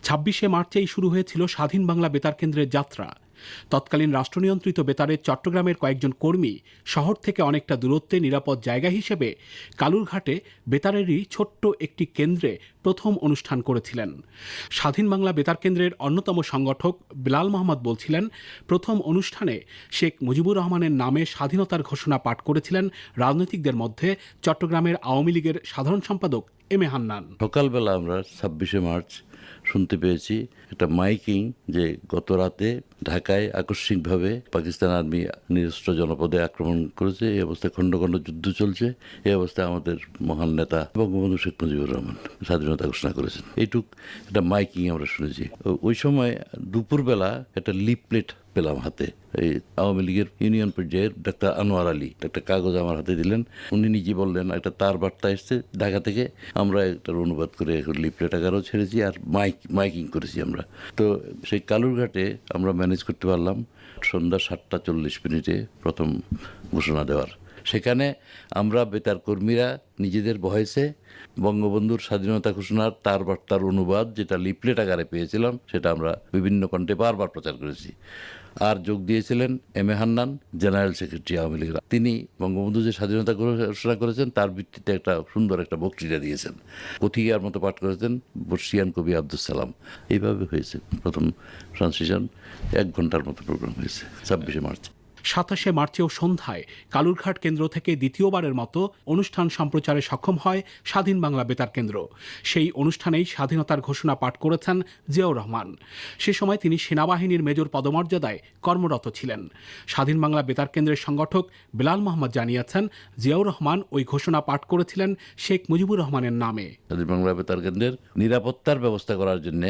২৬শে মার্চেই শুরু হয়েছিল স্বাধীন বাংলা বেতার কেন্দ্রের যাত্রা। তৎকালীন রাষ্ট্রনিয়ন্ত্রিত বেতারের চট্টগ্রামের কয়েকজন কর্মী শহর থেকে অনেকটা দূরত্বে নিরাপদ জায়গা হিসেবে কালুরঘাটে বেতারেরই ছোট্ট একটি কেন্দ্রে প্রথম অনুষ্ঠান করেছিলেন। স্বাধীন বাংলা বেতার কেন্দ্রের অন্যতম সংগঠক বিলাল মোহাম্মদ বলছিলেন, প্রথম অনুষ্ঠানে শেখ মুজিবুর রহমানের নামে স্বাধীনতার ঘোষণা পাঠ করেছিলেন রাজনৈতিকদের মধ্যে চট্টগ্রামের আওয়ামী লীগের সাধারণ সম্পাদক এম এ হান্নান। সকালবেলা আমরা ২৬শে মার্চ শুনতে পেয়েছি একটা মাইকিং যে গত রাতে ঢাকায় আকস্মিকভাবে পাকিস্তান আর্মি নিরস্ত্র জনপদে আক্রমণ করেছে, এই অবস্থায় খণ্ড খণ্ড যুদ্ধ চলছে, এই অবস্থায় আমাদের মহান নেতা বঙ্গবন্ধু শেখ মুজিবুর রহমান স্বাধীনতা ঘোষণা করেছেন। এইটুক একটা মাইকিং আমরা শুনেছি। ওই সময় দুপুরবেলা একটা লিফলেট পেলাম হাতে, এই আওয়ামী লীগের ইউনিয়ন পর্যায়ের ডাক্তার আনোয়ার আলী একটা কাগজ আমার হাতে দিলেন। উনি নিজে বললেন একটা তার বার্তা এসছে ঢাকা থেকে, আমরা একটার অনুবাদ করে লিফলেট আকারও ছেড়েছি আর মাইকিং করেছি আমরা। তো সেই কালুরঘাটে আমরা ম্যানেজ করতে পারলাম সন্ধ্যা ৭:৪০ প্রথম ঘোষণা দেওয়ার। সেখানে আমরা বেতার কর্মীরা নিজেদের ভয়েসে বঙ্গবন্ধুর স্বাধীনতা ঘোষণার তার বার্তার অনুবাদ যেটা লিফলেট আকারে পেয়েছিলাম সেটা আমরা বিভিন্ন কণ্ঠে বারবার প্রচার করেছি। আর যোগ দিয়েছিলেন M A Hannan, general secretary Awami লীগের। তিনি বঙ্গবন্ধু যে স্বাধীনতা ঘোষণা করেছেন তার ভিত্তিতে একটা সুন্দর একটা বক্তৃতা দিয়েছেন, কথিকার মতো পাঠ করেছেন বর্ষিয়ান কবি আব্দুল সালাম। এইভাবে হয়েছে প্রথম ট্রান্সমিশন, ১ ঘন্টার মতো প্রোগ্রাম হয়েছে ২৬শে মার্চ। ২৭শে মার্চেও সন্ধ্যায় কালুরঘাট কেন্দ্র থেকে দ্বিতীয়বারের মতো অনুষ্ঠান সম্প্রচারে সক্ষম হয় স্বাধীন বাংলা বেতার কেন্দ্র। সেই অনুষ্ঠানেই স্বাধীনতার ঘোষণা পাঠ করেছেন জিয়াউর রহমান। সে সময় তিনি সেনাবাহিনীর মেজর পদমর্যাদায় কর্মরত ছিলেন। স্বাধীন বাংলা বেতার কেন্দ্রের সংগঠক বিলাল মোহাম্মদ জানিয়েছেন, জিয়াউর রহমান ওই ঘোষণা পাঠ করেছিলেন শেখ মুজিবুর রহমানের নামে। স্বাধীন বাংলা বেতার কেন্দ্রের নিরাপত্তার ব্যবস্থা করার জন্য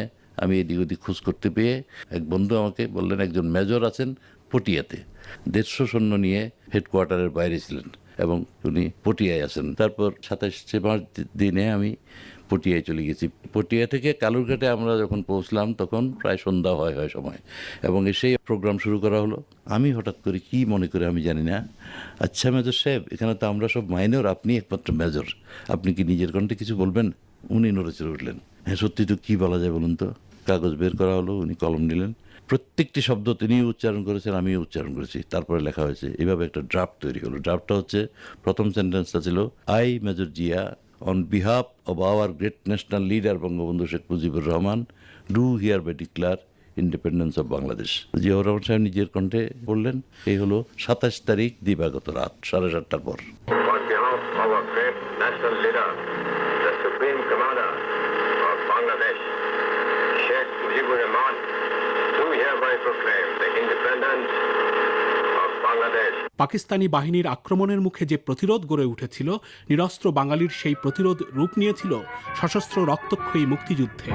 আমি এদিক ওদিক খোঁজ করতে পেয়ে এক বন্ধু আমাকে বললেন একজন মেজর আছেন পটিয়াতে, ১৫০ সৈন্য নিয়ে হেডকোয়ার্টারের বাইরে ছিলেন এবং উনি পটিয়ায় আছেন। তারপর ২৭শে মার্চ দিনে আমি পটিয়ায় চলে গেছি। পটিয়া থেকে কালুরঘাটে আমরা যখন পৌঁছলাম তখন প্রায় সন্ধ্যা হয় সময়, এবং এসেই প্রোগ্রাম শুরু করা হলো। আমি হঠাৎ করে কি মনে করে আমি জানি না, আচ্ছা মেজর সাহেব, এখানে তো আমরা সব মাইনর, আপনি একমাত্র মেজর, আপনি কি নিজের কণ্ঠে কিছু বলবেন? উনি নড়ে চড়ে উঠলেন। হ্যাঁ সত্যি তো, কী বলা যায় বলুন তো। কাগজ বের করা হলো, উনি কলম নিলেন, প্রত্যেকটি শব্দ তিনি উচ্চারণ করেছেন, আমিও উচ্চারণ করেছি, তারপরে লেখা হয়েছে। এইভাবে একটা ড্রাফট তৈরি হলো। ড্রাফটটা হচ্ছে, প্রথম সেন্টেন্সটা ছিল, I Major Zia on behalf of our great national leader Bangabandhu Sheikh Mujibur Rahman do hereby declare independence of Bangladesh. Ziaur Rahman sahib নিজের কণ্ঠে বললেন। এই হলো ২৭ তারিখ দিবাগত রাত ৭:৩০টার পর। পাকিস্তানি বাহিনীর আক্রমণের মুখে যে প্রতিরোধ গড়ে উঠেছিল, নিরস্ত্র বাঙালির সেই প্রতিরোধ রূপ নিয়েছিল সশস্ত্র রক্তক্ষয়ী মুক্তিযুদ্ধে।